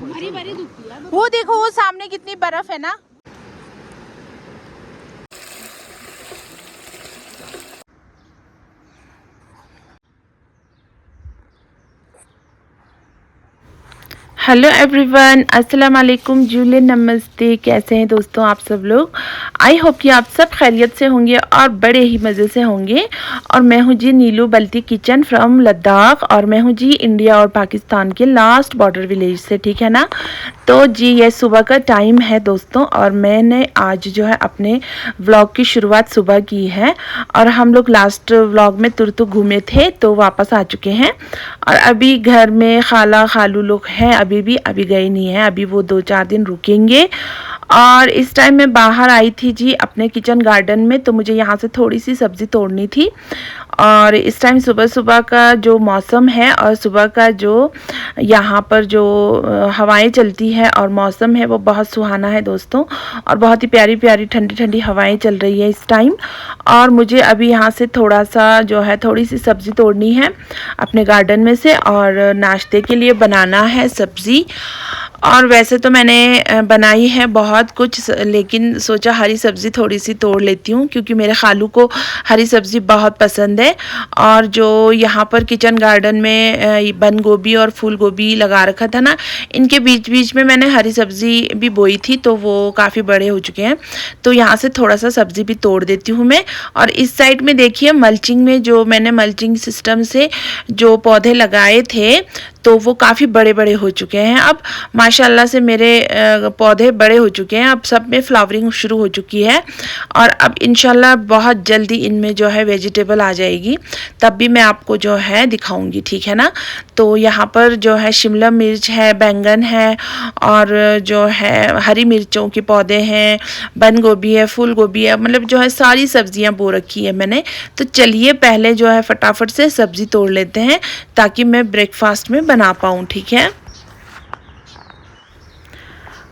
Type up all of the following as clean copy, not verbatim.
वो देखो वो सामने कितनी बर्फ है ना। हेलो एवरीवन, अस्सलाम वालेकुम, जूलियन, नमस्ते। कैसे हैं दोस्तों आप सब लोग। आई होप कि आप सब खैरियत से होंगे और बड़े ही मज़े से होंगे। और मैं हूं जी नीलू बल्टी किचन फ्रॉम लद्दाख, और मैं हूं जी इंडिया और पाकिस्तान के लास्ट बॉर्डर विलेज से, ठीक है ना। तो जी ये सुबह का टाइम है दोस्तों, और मैंने आज जो है अपने व्लॉग की शुरुआत सुबह की है। और हम लोग लास्ट व्लॉग में तुरतु घूमे थे तो वापस आ चुके हैं। और अभी घर में खाला खालू लोग हैं, अभी गए नहीं हैं, अभी वो 2-4 दिन रुकेंगे। और इस टाइम मैं बाहर आई थी जी अपने किचन गार्डन में, तो मुझे यहाँ से थोड़ी सी सब्ज़ी तोड़नी थी। और इस टाइम सुबह सुबह का जो मौसम है और सुबह का जो यहाँ पर जो हवाएं चलती है और मौसम है वो बहुत सुहाना है दोस्तों। और बहुत ही प्यारी प्यारी ठंडी ठंडी हवाएं चल रही है इस टाइम। और मुझे अभी यहाँ से थोड़ा सा जो है थोड़ी सी सब्ज़ी तोड़नी है अपने गार्डन में से, और नाश्ते के लिए बनाना है सब्ज़ी। और वैसे तो मैंने बनाई है बहुत कुछ, लेकिन सोचा हरी सब्ज़ी थोड़ी सी तोड़ लेती हूँ, क्योंकि मेरे खालू को हरी सब्ज़ी बहुत पसंद है। और जो यहाँ पर किचन गार्डन में बंद गोभी और फूल गोभी लगा रखा था ना, इनके बीच बीच में मैंने हरी सब्ज़ी भी बोई थी, तो वो काफ़ी बड़े हो चुके हैं। तो यहाँ से थोड़ा सा सब्ज़ी भी तोड़ देती हूँ मैं। और इस साइड में देखिए मल्चिंग में जो मैंने मल्चिंग सिस्टम से जो पौधे लगाए थे, तो वो काफ़ी बड़े बड़े हो चुके हैं। अब माशाल्लाह से मेरे पौधे बड़े हो चुके हैं, अब सब में फ्लावरिंग शुरू हो चुकी है। और अब इंशाल्लाह बहुत जल्दी इनमें जो है वेजिटेबल आ जाएगी, तब भी मैं आपको जो है दिखाऊंगी, ठीक है ना। तो यहाँ पर जो है शिमला मिर्च है, बैंगन है, और जो है हरी मिर्चों के पौधे हैं, बंद गोभी है, फूल गोभी है, मतलब जो है सारी सब्जियाँ बो रखी है मैंने। तो चलिए पहले जो है फटाफट से सब्ज़ी तोड़ लेते हैं, ताकि मैं ब्रेकफास्ट में बना पाऊँ, ठीक है।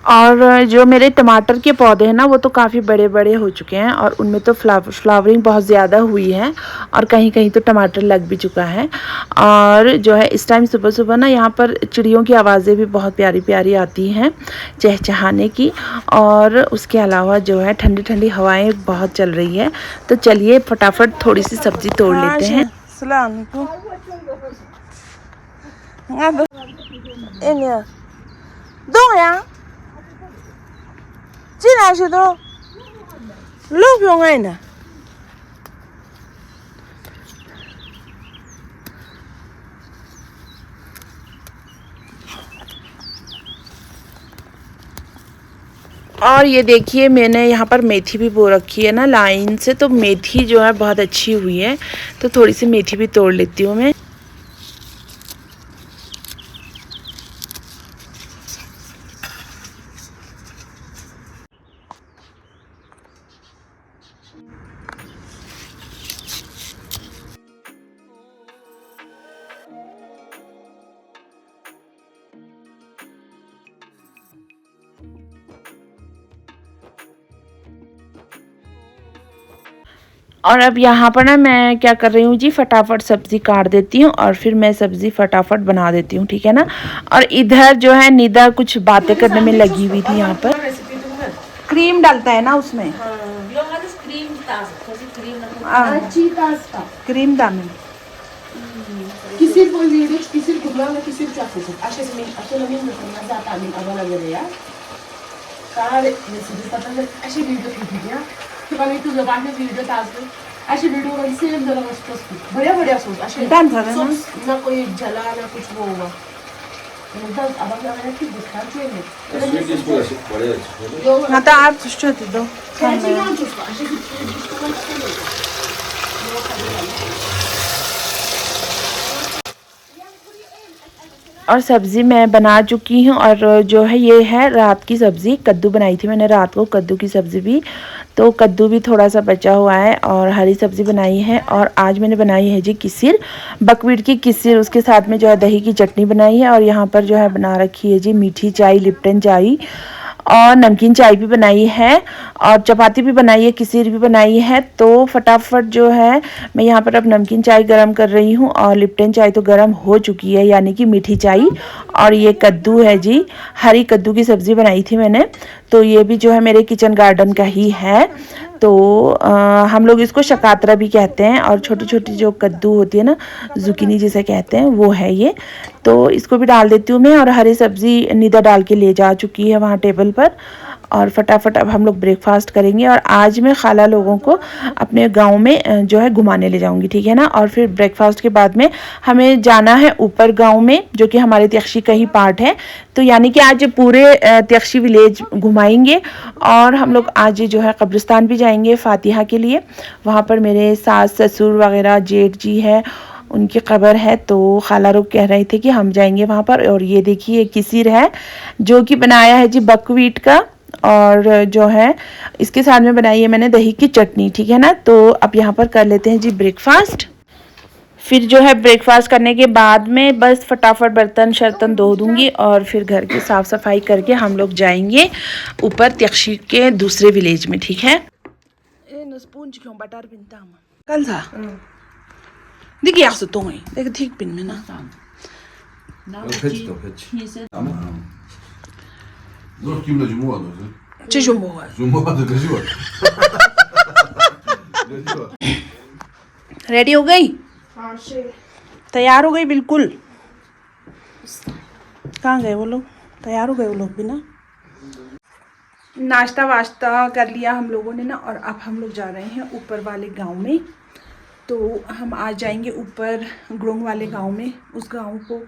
और जो मेरे टमाटर के पौधे हैं ना, वो तो काफ़ी बड़े बड़े हो चुके हैं, और उनमें तो फ्लावरिंग बहुत ज़्यादा हुई है, और कहीं कहीं तो टमाटर लग भी चुका है। और जो है इस टाइम सुबह सुबह ना यहाँ पर चिड़ियों की आवाज़ें भी बहुत प्यारी प्यारी आती हैं, चहचहाने की। और उसके अलावा जो है ठंडी ठंडी हवाएं बहुत चल रही है। तो चलिए फटाफट थोड़ी सी सब्ज़ी तोड़ लेते हैं। और ये देखिए मैंने यहाँ पर मेथी भी बो रखी है ना लाइन से, तो मेथी जो है बहुत अच्छी हुई है, तो थोड़ी सी मेथी भी तोड़ लेती हूँ मैं। और अब यहाँ पर ना मैं क्या कर रही हूँ जी, फटाफट सब्ज़ी काट देती हूँ और फिर मैं सब्ज़ी फटाफट बना देती हूँ, ठीक है ना। और इधर जो है निदा कुछ बातें करने में लगी हुई थी। यहाँ पर क्रीम डालता है ना उसमें, क्रीम डालने ऐसे वीडियो में सेम जरा मस्त बढ़िया बढ़िया सोच ऐसे डन था ना, ना कोई जला ना कुछ वो होगा। मतलब अब हम लोग की दिखा के नहीं हाँ तो आप सोचते दो और सब्ज़ी मैं बना चुकी हूँ। और जो है ये है रात की सब्ज़ी, कद्दू बनाई थी मैंने रात को, कद्दू की सब्ज़ी भी, तो कद्दू भी थोड़ा सा बचा हुआ है। और हरी सब्ज़ी बनाई है। और आज मैंने बनाई है जी किसिर, बकवीट की किसिर, उसके साथ में जो है दही की चटनी बनाई है। और यहाँ पर जो है बना रखी है जी मीठी चाय, लिप्टन चाय। और नमकीन चाय भी बनाई है और चपाती भी बनाई है, खिचड़ी भी बनाई है। तो फटाफट जो है मैं यहाँ पर अब नमकीन चाय गरम कर रही हूँ और लिप्टन चाय तो गरम हो चुकी है, यानी कि मीठी चाय। और ये कद्दू है जी, हरी कद्दू की सब्ज़ी बनाई थी मैंने। तो ये भी जो है मेरे किचन गार्डन का ही है। तो हम लोग इसको शकात्रा भी कहते हैं, और छोटी छोटी जो कद्दू होती है ना, जुकीनी जिसे कहते हैं, वो है ये। तो इसको भी डाल देती हूँ मैं। और हरी सब्ज़ी निदा डाल के ले जा चुकी है वहाँ टेबल पर। और फटाफट अब हम लोग ब्रेकफास्ट करेंगे। और आज मैं खाला लोगों को अपने गांव में जो है घुमाने ले जाऊंगी, ठीक है ना। और फिर ब्रेकफास्ट के बाद में हमें जाना है ऊपर गांव में, जो कि हमारे त्यक्षी का ही पार्ट है। तो यानी कि आज पूरे त्यक्षी विलेज घुमाएंगे। और हम लोग आज जो है कब्रिस्तान भी जाएंगे फातिहा के लिए। वहाँ पर मेरे सास ससुर वगैरह जेठ जी है, उनकी खबर है। तो खाला लोग कह रहे थे कि हम जाएंगे वहाँ पर। और ये देखिए किसीर है जो कि बनाया है जी बकवीट का, और जो है इसके साथ में बनाई है मैंने दही की चटनी, ठीक है ना। तो अब यहाँ पर कर लेते हैं जी ब्रेकफास्ट। फिर जो है ब्रेकफास्ट करने के बाद में बस फटाफट बर्तन शर्तन धो दूंगी और फिर घर की साफ़ सफाई करके हम लोग जाएंगे ऊपर त्यक्षी के दूसरे विलेज में, ठीक है। कल था देखिए आप तो देख ठीक पिन में ना 너 기분나 좀 모아 너. 좀 먹어요. 좀 모아도 되지 뭐. रेडी हो गई, तैयार हो गई बिल्कुल। कहाँ गए वो लोग, तैयार हो गए वो लोग भी ना। नाश्ता वाश्ता कर लिया हम लोगों ने ना, और अब हम लोग जा रहे हैं ऊपर वाले गांव में। तो हम आज जाएंगे ऊपर ग्रोंग वाले गांव में। उस गांव को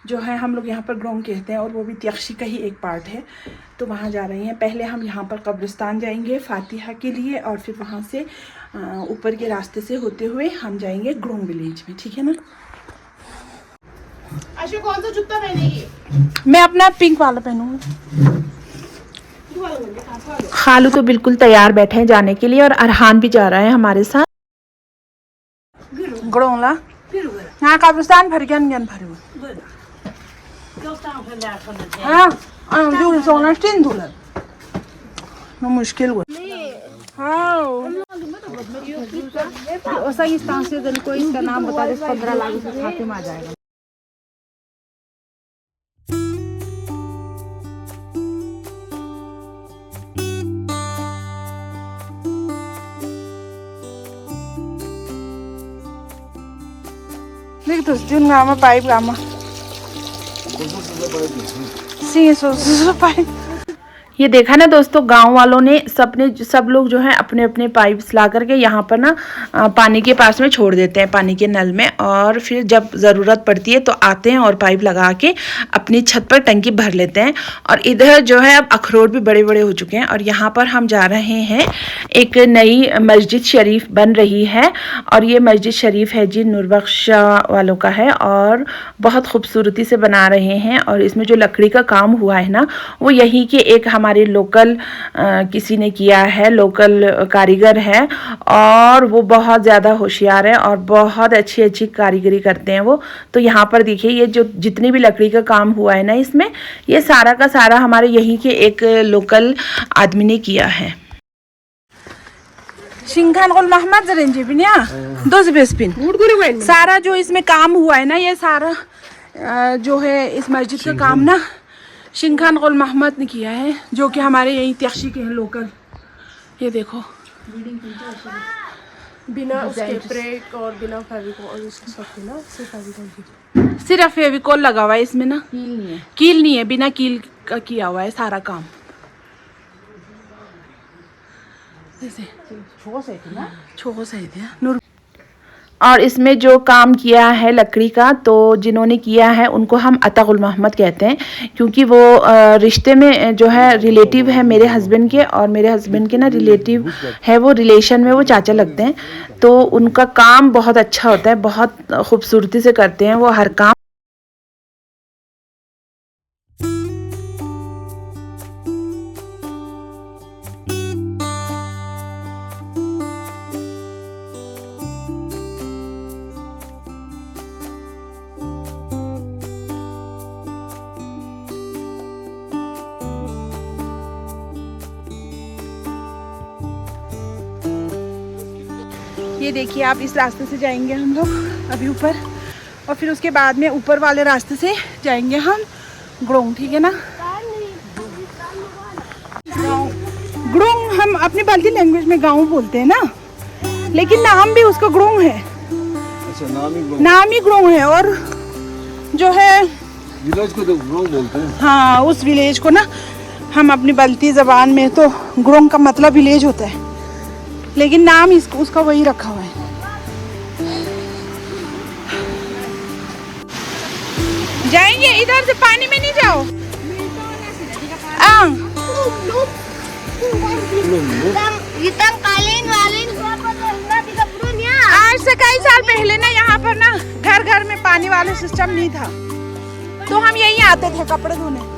जो है हम लोग यहाँ पर ग्रोंग कहते हैं, और वो भी त्यक्षी का ही एक पार्ट है। तो वहाँ जा रहे हैं। पहले हम यहाँ पर कब्रिस्तान जाएंगे फातिहा के लिए, और फिर वहाँ से ऊपर के रास्ते से होते हुए हम जाएंगे ग्रोंग विलेज में, ठीक है ना। आशु कौन सा जूता पहनेगी? मैं अपना पिंक वाला पहनूंगी। खालू तो बिल्कुल तैयार बैठे हैं जाने के लिए, और अरहान भी जा रहा है हमारे साथ। ग्रोंगला हाँ कब्रिस्तान भर ज्ञान भर हाँ जो सोना स्टिन धुला no मुश्किल हुआ हाँ ऐसा इस तरह से जन को इसका नाम बता दे, 15 लाख उसके खाते में आ जाएगा। देख तो स्टिन गामा पाइप गामा सी सो पाइप। ये देखा ना दोस्तों, गांव वालों ने सब लोग जो है अपने अपने पाइप्स ला करके यहाँ पर ना पानी के पास में छोड़ देते हैं, पानी के नल में। और फिर जब ज़रूरत पड़ती है तो आते हैं और पाइप लगा के अपनी छत पर टंकी भर लेते हैं। और इधर जो है अब अखरोट भी बड़े बड़े हो चुके हैं। और यहाँ पर हम जा रहे हैं, एक नई मस्जिद शरीफ बन रही है। और ये मस्जिद शरीफ है जी नूरबख्श वालों का है, और बहुत खूबसूरती से बना रहे हैं। और इसमें जो लकड़ी का काम हुआ है ना, वो यहीं के एक हमारे लोकल किसी ने किया है, लोकल कारीगर है। और वो बहुत ज़्यादा होशियार है और बहुत अच्छी अच्छी कारीगरी करते हैं वो। तो यहाँ पर देखिए ये जो जितनी भी लकड़ी का काम हुआ है ना, इसमें ये सारा का सारा हमारे यहीं के एक लोकल आदमी ने किया है। शिंखान गोल मोहम्मद जरेंजी बिनिया 2 बेसपिन सारा जो इसमें काम हुआ है ना, ये सारा जो है इस मस्जिद का काम ना शिंखान गोल मोहम्मद ने किया है, जो कि हमारे यहीं त्यक्षी के हैं लोकल। ये देखो बिना उसके ब्रेक और बिना फेविकोल और उसके सब ना सिर्फ फेविकोल लगा हुआ है इसमें ना, कील नहीं है, बिना कील का किया हुआ है सारा काम। छोको सही थे। और इसमें जो काम किया है लकड़ी का, तो जिन्होंने किया है उनको हम अता गुल मोहम्मद कहते हैं, क्योंकि वो रिश्ते में जो है रिलेटिव है मेरे हस्बैंड के, और मेरे हस्बैंड के ना रिलेटिव है, वो रिलेशन में वो चाचा लगते हैं। तो उनका काम बहुत अच्छा होता है, बहुत खूबसूरती से करते हैं वो हर काम। ये देखिए आप, इस रास्ते से जाएंगे हम लोग अभी ऊपर, और फिर उसके बाद में ऊपर वाले रास्ते से जाएंगे हम ग्रोंग, ठीक है ना। ग्रोंग हम अपनी बाल्टी लैंग्वेज में गाँव बोलते हैं ना, लेकिन नाम भी उसका ग्रोंग है। अच्छा, नाम ही ग्रोंग है। और जो है विलेज को तो ग्रोंग बोलते हैं। हाँ, उस विलेज को ना हम अपनी बल्ती ज़बान में तो ग्रोंग का मतलब विलेज होता है, लेकिन नाम उसका वही रखा हुआ है। जाएंगे इधर से, पानी में नहीं जाओ। आज से कई साल पहले ना यहाँ पर ना घर घर में पानी वाला सिस्टम नहीं था, तो हम यहीं आते थे कपड़े धोने।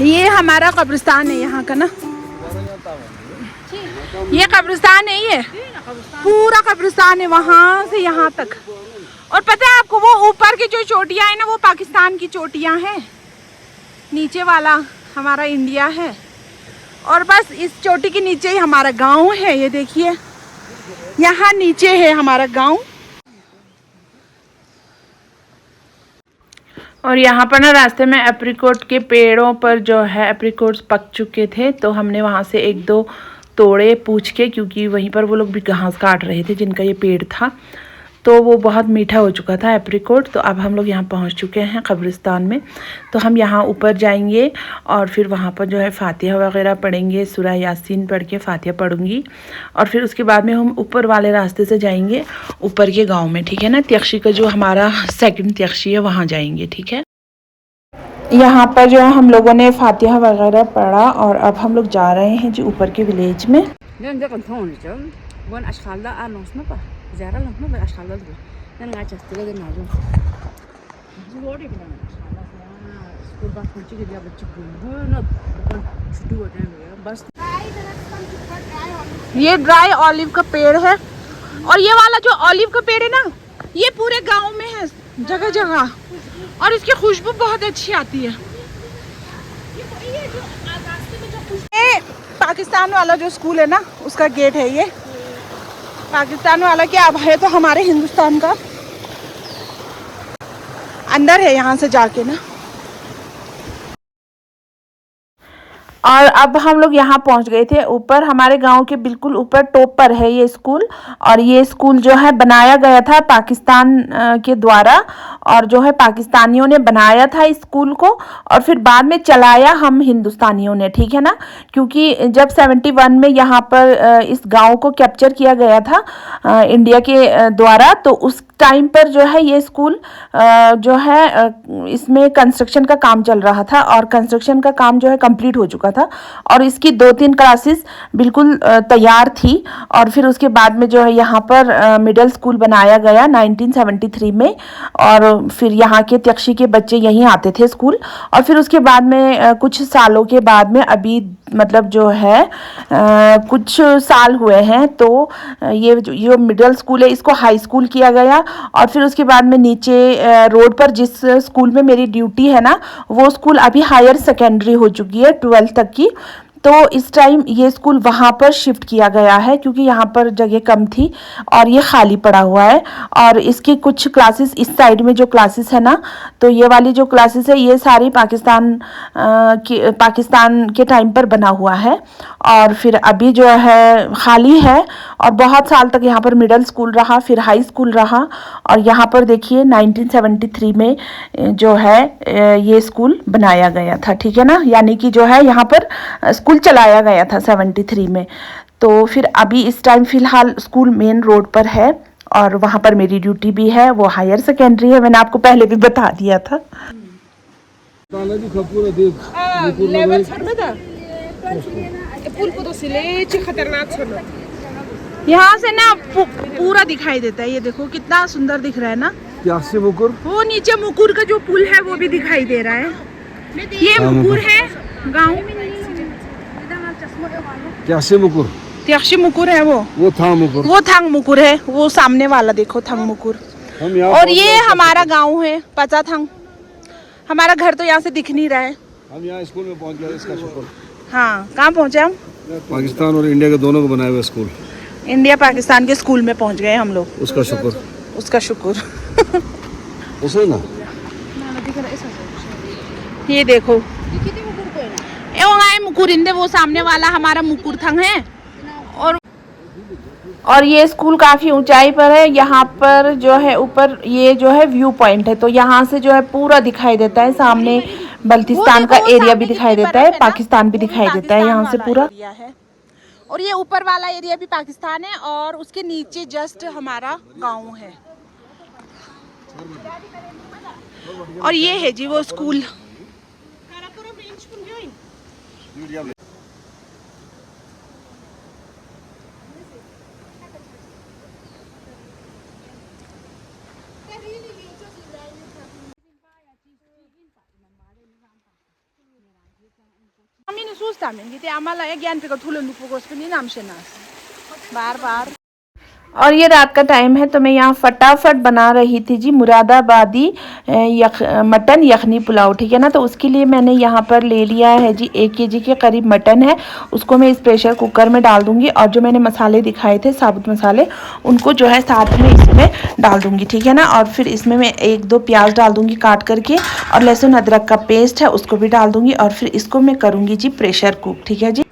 ये हमारा कब्रिस्तान है यहाँ का ना, ये कब्रिस्तान है, ये पूरा कब्रिस्तान है वहाँ से यहाँ तक। और पता है आपको, वो ऊपर की जो चोटियाँ हैं ना, वो पाकिस्तान की चोटियाँ हैं, नीचे वाला हमारा इंडिया है, और बस इस चोटी के नीचे ही हमारा गांव है। ये देखिए, यहाँ नीचे है हमारा गांव। और यहाँ पर ना रास्ते में एप्रिकॉट के पेड़ों पर जो है एप्रिकॉट्स पक चुके थे, तो हमने वहाँ से एक दो तोड़े पूछ के, क्योंकि वहीं पर वो लोग भी घास काट रहे थे जिनका ये पेड़ था, तो वो बहुत मीठा हो चुका था एप्रिकॉट। तो अब हम लोग यहाँ पहुँच चुके हैं कब्रिस्तान में, तो हम यहाँ ऊपर जाएंगे और फिर वहाँ पर जो है फातिहा वगैरह पढ़ेंगे, सूरह यासीन पढ़ के फातिहा पढ़ूंगी, और फिर उसके बाद में हम ऊपर वाले रास्ते से जाएंगे ऊपर के गांव में, ठीक है ना। त्यक्षी का जो हमारा सेकंड त्यक्षी है वहाँ जाएंगे, ठीक है। यहाँ पर जो है हम लोगों ने फातिहा वगैरह पढ़ा, और अब हम लोग जा रहे हैं जी ऊपर के विलेज में। ये ड्राई ऑलिव का पेड़ है, और ये वाला जो ऑलिव का पेड़ है ना, ये पूरे गांव में है जगह जगह, और इसकी खुशबू बहुत अच्छी आती है। ये पाकिस्तान वाला जो स्कूल है ना, उसका गेट है ये। पाकिस्तान वाला क्या, अब है तो हमारे हिंदुस्तान का, अंदर है यहाँ से जाके ना। और अब हम लोग यहाँ पहुँच गए थे ऊपर, हमारे गांव के बिल्कुल ऊपर टॉप पर है ये स्कूल। और ये स्कूल जो है बनाया गया था पाकिस्तान के द्वारा, और जो है पाकिस्तानियों ने बनाया था इस स्कूल को, और फिर बाद में चलाया हम हिंदुस्तानियों ने, ठीक है ना। क्योंकि जब 71 में यहाँ पर इस गांव को कैप्चर किया गया था इंडिया के द्वारा, तो उस टाइम पर जो है ये स्कूल जो है इसमें कंस्ट्रक्शन का काम चल रहा था, और कंस्ट्रक्शन का काम जो है कंप्लीट हो चुका था, और इसकी 2-3 क्लासेस बिल्कुल तैयार थी। और फिर उसके बाद में जो है यहाँ पर मिडिल स्कूल बनाया गया 1973 में, और फिर यहाँ के त्यक्षी के बच्चे यहीं आते थे स्कूल। और फिर उसके बाद में कुछ सालों के बाद में, अभी मतलब जो है कुछ साल हुए हैं, तो ये मिडिल स्कूल है इसको हाई स्कूल किया गया। और फिर उसके बाद में नीचे रोड पर जिस स्कूल में मेरी ड्यूटी है ना, वो स्कूल अभी हायर सेकेंडरी हो चुकी है 12th तक की, तो इस टाइम ये स्कूल वहाँ पर शिफ्ट किया गया है, क्योंकि यहाँ पर जगह कम थी और ये खाली पड़ा हुआ है। और इसकी कुछ क्लासेस इस साइड में जो क्लासेस है ना, तो ये वाली जो क्लासेस है ये सारी पाकिस्तान के टाइम पर बना हुआ है, और फिर अभी जो है खाली है। और बहुत साल तक यहाँ पर मिडिल स्कूल रहा, फिर हाई स्कूल रहा, और यहाँ पर देखिए 1973 में जो है ये स्कूल बनाया गया था, ठीक है ना। यानी कि जो है यहाँ पर स्कूल चलाया गया था 73 में। तो फिर अभी इस टाइम फ़िलहाल स्कूल मेन रोड पर है, और वहाँ पर मेरी ड्यूटी भी है, वो हायर सेकेंडरी है, मैंने आपको पहले भी बता दिया था। यहाँ से ना पूरा दिखाई देता है, ये देखो कितना सुंदर दिख रहा है ना। त्याक्षी मुकुर, वो नीचे मुकुर का जो पुल है वो भी दिखाई दे रहा है। ये मुकुर है गाँव, त्याक्षी मुकुर, त्यक्षी मुकुर है वो थांग मुकुर, वो थांग मुकुर है, वो सामने वाला देखो थांग मुकुर। और ये हमारा गांव है पचाथंग। हमारा घर तो यहाँ से दिख नहीं रहा है। हम यहाँ स्कूल में पहुँच गए, इसका शुक्र। हाँ, कहाँ पहुँचे हम? पाकिस्तान और इंडिया के दोनों को बनाया हुआ स्कूल। इंडिया पाकिस्तान के स्कूल में पहुँच गए हम लोग। उसका शुक्र। उसका शुक्र। ऐसा ही ना। ये देखो, मुकुर इंदे, वो सामने वाला हमारा मुकुर थंग है। और ये स्कूल काफ़ी ऊंचाई पर है। यहाँ पर जो है ऊपर ये जो है व्यू पॉइंट है, तो यहाँ से जो है पूरा दिखाई देता है। सामने बल्तिस्तान का एरिया भी दिखाई देता है, पाकिस्तान भी दिखाई देता है यहाँ से पूरा। और ये ऊपर वाला एरिया भी पाकिस्तान है और उसके नीचे जस्ट हमारा गाँव है। और ये है जी वो स्कूल। आम्ही सुस्ता म्हणजे ते आम्हाला ज्ञान पे ठुलो नुपोगोस पनि नामशे नास बार बार। और ये रात का टाइम है तो मैं यहाँ फटाफट बना रही थी जी मुरादाबादी मटन यखनी पुलाव, ठीक है ना। तो उसके लिए मैंने यहाँ पर ले लिया है जी 1 kg के करीब मटन है। उसको मैं इस प्रेशर कुकर में डाल दूँगी और जो मैंने मसाले दिखाए थे साबुत मसाले, उनको जो है साथ में इसमें डाल दूँगी, ठीक है ना। और फिर इसमें मैं 1-2 प्याज डाल दूँगी काट करके और लहसुन अदरक का पेस्ट है उसको भी डाल दूँगी और फिर इसको मैं करूँगी जी प्रेशर कुक, ठीक है जी।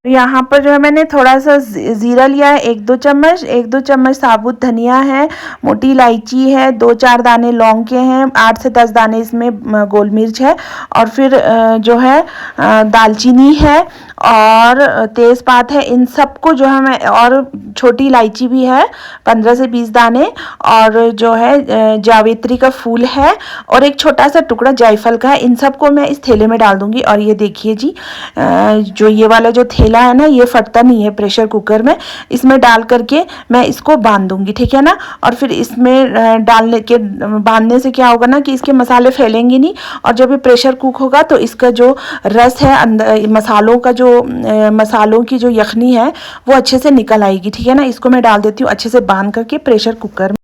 यहाँ पर जो है मैंने थोड़ा सा ज़ीरा लिया है 1-2 चम्मच, 1-2 चम्मच साबुत धनिया है, मोटी इलायची है, 2-4 दाने लौंग के हैं, 8 से 10 दाने इसमें गोल मिर्च है और फिर जो है दालचीनी है और तेज़पात है। इन सबको जो है मैं, और छोटी इलायची भी है 15 से 20 दाने, और जो है जावित्री का फूल है और एक छोटा सा टुकड़ा जायफल का है। इन सबको मैं इस थैले में डाल दूँगी। और ये देखिए जी जो ये वाला जो थैला है ना, ये फटता नहीं है प्रेशर कुकर में। इसमें डाल करके मैं इसको बांध दूंगी, ठीक है ना। और फिर इसमें डालने के बांधने से क्या होगा ना कि इसके मसाले फैलेंगे नहीं और जब ये प्रेशर कुक होगा तो इसका जो रस है अंदर मसालों की जो यखनी है वो अच्छे से निकल आएगी, ठीक है ना। इसको मैं डाल देती हूँ अच्छे से बांध करके प्रेशर कुकर में।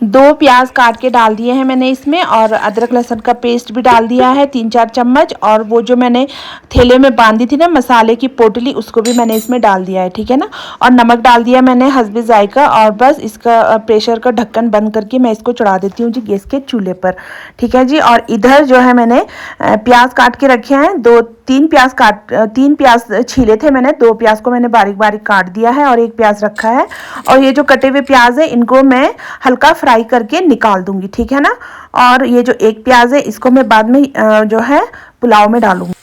2 प्याज काट के डाल दिए हैं मैंने इसमें और अदरक लहसुन का पेस्ट भी डाल दिया है 3-4 चम्मच। और वो जो मैंने थैले में बांधी थी ना मसाले की पोटली, उसको भी मैंने इसमें डाल दिया है, ठीक है ना। और नमक डाल दिया मैंने हस्बे जायका। और बस इसका प्रेशर का ढक्कन बंद करके मैं इसको चढ़ा देती हूँ जी गैस के चूल्हे पर, ठीक है जी। और इधर जो है मैंने प्याज काट के रखे हैं, 3 प्याज छीले थे मैंने, 2 प्याज को मैंने बारीक बारीक काट दिया है और 1 प्याज रखा है। और ये जो कटे हुए प्याज है इनको मैं हल्का फ्राई करके निकाल दूंगी, ठीक है ना। और ये जो 1 प्याज है इसको मैं बाद में जो है पुलाव में डालूंगी।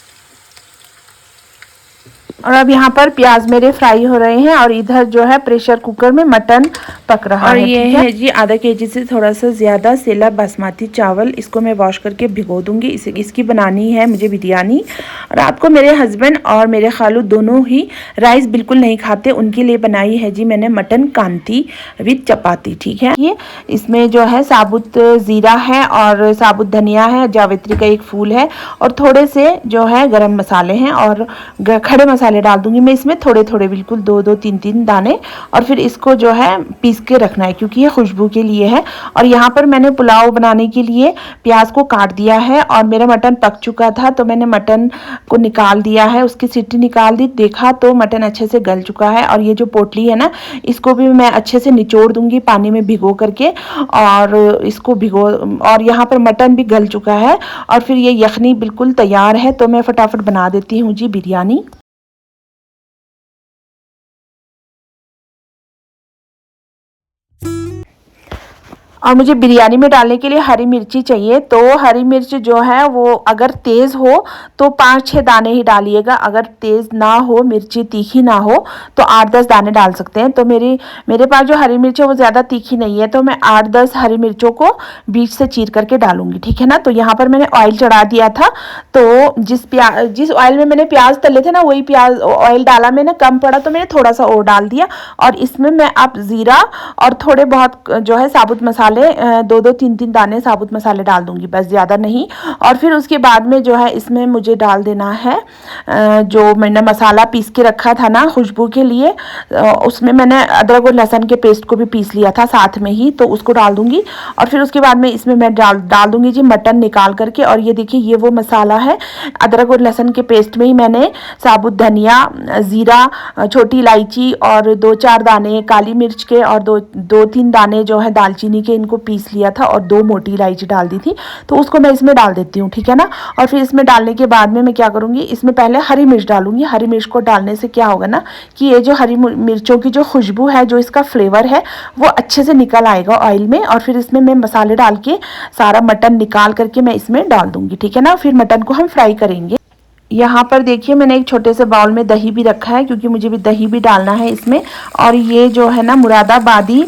और अब यहाँ पर प्याज मेरे फ्राई हो रहे हैं और इधर जो है प्रेशर कुकर में मटन पक रहा है। और ये है जी आधा kg से थोड़ा सा ज़्यादा सेला बासमती चावल, इसको मैं वॉश करके भिगो दूंगी। इसकी बनानी है मुझे बिरयानी। रात को मेरे हस्बैंड और मेरे खालू दोनों ही राइस बिल्कुल नहीं खाते, उनके लिए बनाई है जी मैंने मटन कांती विद चपाती, ठीक है। ये इसमें जो है साबुत ज़ीरा है और साबुत धनिया है, जावित्री का एक फूल है और थोड़े से जो है गरम मसाले हैं और खड़े मसाले डाल दूंगी मैं इसमें थोड़े थोड़े, बिल्कुल 2-2 3-3 दाने। और फिर इसको जो है पीस के रखना है क्योंकि ये खुशबू के लिए है। और यहाँ पर मैंने पुलाव बनाने के लिए प्याज को काट दिया है और मेरा मटन पक चुका था तो मैंने मटन को निकाल दिया है, उसकी सीटी निकाल दी, देखा तो मटन अच्छे से गल चुका है। और ये जो पोटली है ना इसको भी मैं अच्छे से निचोड़ दूंगी पानी में भिगो करके और इसको और यहाँ पर मटन भी गल चुका है और फिर ये यखनी बिल्कुल तैयार है तो मैं फटाफट बना देती हूँ जी बिरयानी। और मुझे बिरयानी में डालने के लिए हरी मिर्ची चाहिए, तो हरी मिर्च जो है वो अगर तेज़ हो तो 5-6 दाने ही डालिएगा, अगर तेज़ ना हो, मिर्ची तीखी ना हो तो 8-10 दाने डाल सकते हैं। तो मेरे पास जो हरी मिर्च है वो ज़्यादा तीखी नहीं है तो मैं 8-10 हरी मिर्चों को बीच से चीर करके डालूंगी, ठीक है ना। तो यहाँ पर मैंने ऑयल चढ़ा दिया था, तो जिस ऑयल में मैंने प्याज तले थे ना वही प्याज ऑयल डाला मैंने, कम पड़ा तो मैंने थोड़ा सा और डाल दिया। और इसमें मैं अब ज़ीरा और थोड़े बहुत जो है साबुत मसाले मसाले 2-2 3-3 दाने साबुत मसाले डाल दूंगी, बस ज़्यादा नहीं। और फिर उसके बाद में जो है इसमें मुझे डाल देना है जो मैंने मसाला पीस के रखा था ना खुशबू के लिए, उसमें मैंने अदरक और लहसुन के पेस्ट को भी पीस लिया था साथ में ही, तो उसको डाल दूंगी। और फिर उसके बाद में इसमें मैं डाल दूंगी जी मटन निकाल करके। और ये देखिए ये वो मसाला है, अदरक और लहसुन के पेस्ट में ही मैंने साबुत धनिया, ज़ीरा, छोटी इलायची और 2-4 दाने काली मिर्च के और 2-3 दाने जो है दालचीनी के, इनको पीस लिया था और 2 मोटी इलायची डाल दी थी, तो उसको मैं इसमें डाल देती हूँ, ठीक है ना। और फिर इसमें डालने के बाद में मैं क्या करूँगी, इसमें पहले हरी मिर्च डालूंगी। हरी मिर्च को डालने से क्या होगा ना कि ये जो हरी मिर्चों की जो खुशबू है, जो इसका फ्लेवर है, वो अच्छे से निकल आएगा ऑयल में। और फिर इसमें मैं मसाले डाल के सारा मटन निकाल करके मैं इसमें डाल दूंगी, ठीक है ना। फिर मटन को हम फ्राई करेंगे। यहाँ पर देखिए मैंने एक छोटे से बाउल में दही भी रखा है, क्योंकि मुझे भी दही भी डालना है इसमें। और ये जो है ना मुरादाबादी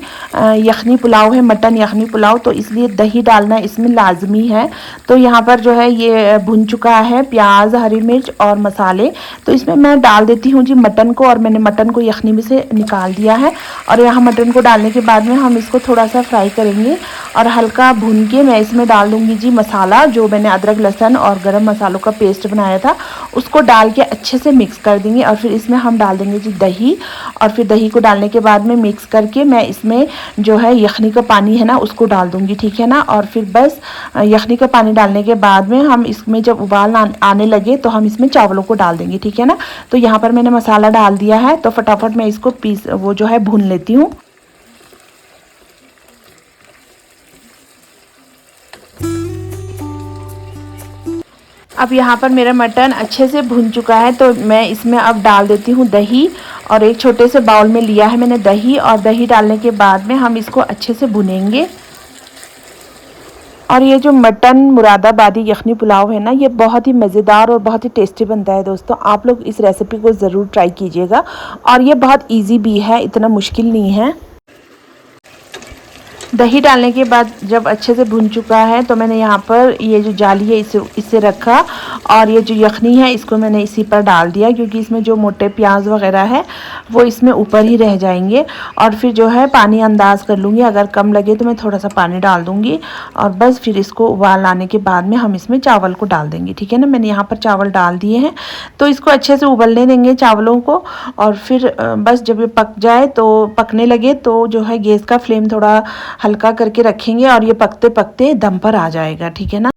यखनी पुलाव है, मटन यखनी पुलाव, तो इसलिए दही डालना इसमें लाजमी है। तो यहाँ पर जो है ये भुन चुका है प्याज, हरी मिर्च और मसाले, तो इसमें मैं डाल देती हूँ जी मटन को। और मैंने मटन को यखनी में से निकाल दिया है। और यहाँ मटन को डालने के बाद में हम इसको थोड़ा सा फ्राई करेंगे और हल्का भून के मैं इसमें डाल दूँगी जी मसाला, जो मैंने अदरक लहसुन और गरम मसालों का पेस्ट बनाया था, उसको डाल के अच्छे से मिक्स कर देंगे। और फिर इसमें हम डाल देंगे जी दही। और फिर दही को डालने के बाद में मिक्स करके मैं इसमें जो है यखनी का पानी है ना उसको डाल दूंगी, ठीक है ना। और फिर बस यखनी का पानी डालने के बाद में हम इसमें जब उबाल आने लगे तो हम इसमें चावलों को डाल देंगे, ठीक है ना। तो यहाँ पर मैंने मसाला डाल दिया है, तो फटाफट मैं इसको वो जो है भून लेती हूँ। अब यहाँ पर मेरा मटन अच्छे से भुन चुका है, तो मैं इसमें अब डाल देती हूँ दही। और एक छोटे से बाउल में लिया है मैंने दही, और दही डालने के बाद में हम इसको अच्छे से भुनेंगे। और ये जो मटन मुरादाबादी यखनी पुलाव है ना, ये बहुत ही मज़ेदार और बहुत ही टेस्टी बनता है दोस्तों। आप लोग इस रेसिपी को ज़रूर ट्राई कीजिएगा। और ये बहुत ईजी भी है, इतना मुश्किल नहीं है। दही डालने के बाद जब अच्छे से भुन चुका है, तो मैंने यहाँ पर ये जो जाली है इसे रखा, और ये जो यखनी है इसको मैंने इसी पर डाल दिया, क्योंकि इसमें जो मोटे प्याज वगैरह है वो इसमें ऊपर ही रह जाएंगे। और फिर जो है पानी अंदाज़ कर लूँगी, अगर कम लगे तो मैं थोड़ा सा पानी डाल दूँगी। और बस फिर इसको उबाल आने के बाद में हम इसमें चावल को डाल देंगे, ठीक है ना। मैंने यहाँ पर चावल डाल दिए हैं, तो इसको अच्छे से उबलने देंगे चावलों को। और फिर बस जब ये पक जाए, तो पकने लगे तो जो है गैस का फ्लेम थोड़ा हल्का करके रखेंगे, और ये पकते पकते दम पर आ जाएगा, ठीक है ना।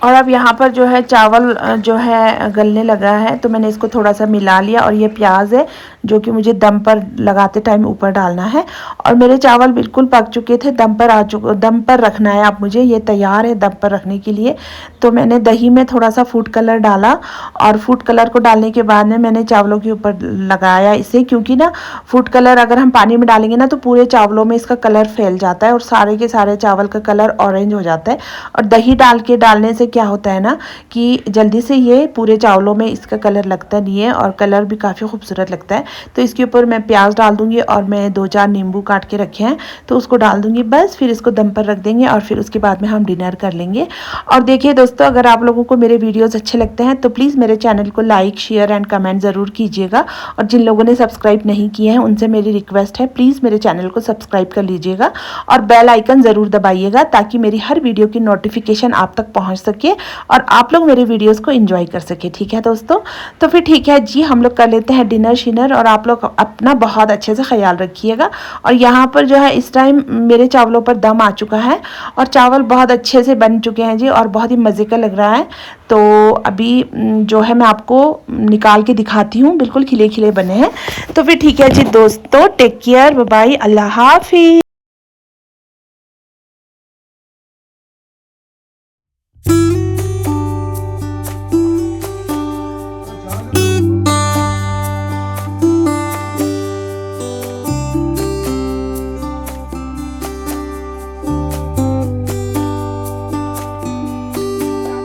और अब यहाँ पर जो है चावल जो है गलने लगा है, तो मैंने इसको थोड़ा सा मिला लिया। और ये प्याज है जो कि मुझे दम पर लगाते टाइम ऊपर डालना है। और मेरे चावल बिल्कुल पक चुके थे, दम पर रखना है अब मुझे, ये तैयार है दम पर रखने के लिए। तो मैंने दही में थोड़ा सा फूड कलर डाला, और फूड कलर को डालने के बाद में मैंने चावलों के ऊपर लगाया इसे, क्योंकि ना फूड कलर अगर हम पानी में डालेंगे ना तो पूरे चावलों में इसका कलर फैल जाता है, और सारे के सारे चावल का कलर ऑरेंज हो जाता है। और दही डालने से क्या होता है ना कि जल्दी से ये पूरे चावलों में इसका कलर लगता नहीं है, और कलर भी काफ़ी खूबसूरत लगता है। तो इसके ऊपर मैं प्याज डाल दूंगी, और मैं 2-4 नींबू काट के रखे हैं तो उसको डाल दूंगी। बस फिर इसको दम पर रख देंगे, और फिर उसके बाद में हम डिनर कर लेंगे। और देखिए दोस्तों, अगर आप लोगों को मेरे वीडियोज़ अच्छे लगते हैं तो प्लीज़ मेरे चैनल को लाइक, शेयर एंड कमेंट ज़रूर कीजिएगा। और जिन लोगों ने सब्सक्राइब नहीं किए हैं उनसे मेरी रिक्वेस्ट है, प्लीज़ मेरे चैनल को सब्सक्राइब कर लीजिएगा, और बेल आइकन ज़रूर दबाइएगा, ताकि मेरी हर वीडियो की नोटिफिकेशन आप तक पहुँच सके और आप लोग मेरे वीडियोस को एंजॉय कर सके, ठीक है दोस्तों। तो फिर ठीक है जी, हम लोग कर लेते हैं डिनर शिनर, और आप लोग अपना बहुत अच्छे से ख्याल रखिएगा। और यहाँ पर जो है इस टाइम मेरे चावलों पर दम आ चुका है, और चावल बहुत अच्छे से बन चुके हैं जी, और बहुत ही मज़े का लग रहा है। तो अभी जो है मैं आपको निकाल के दिखाती हूँ, बिल्कुल खिले खिले बने हैं। तो फिर ठीक है जी दोस्तों, टेक केयर, बाय बाय, अल्लाह हाफिज़।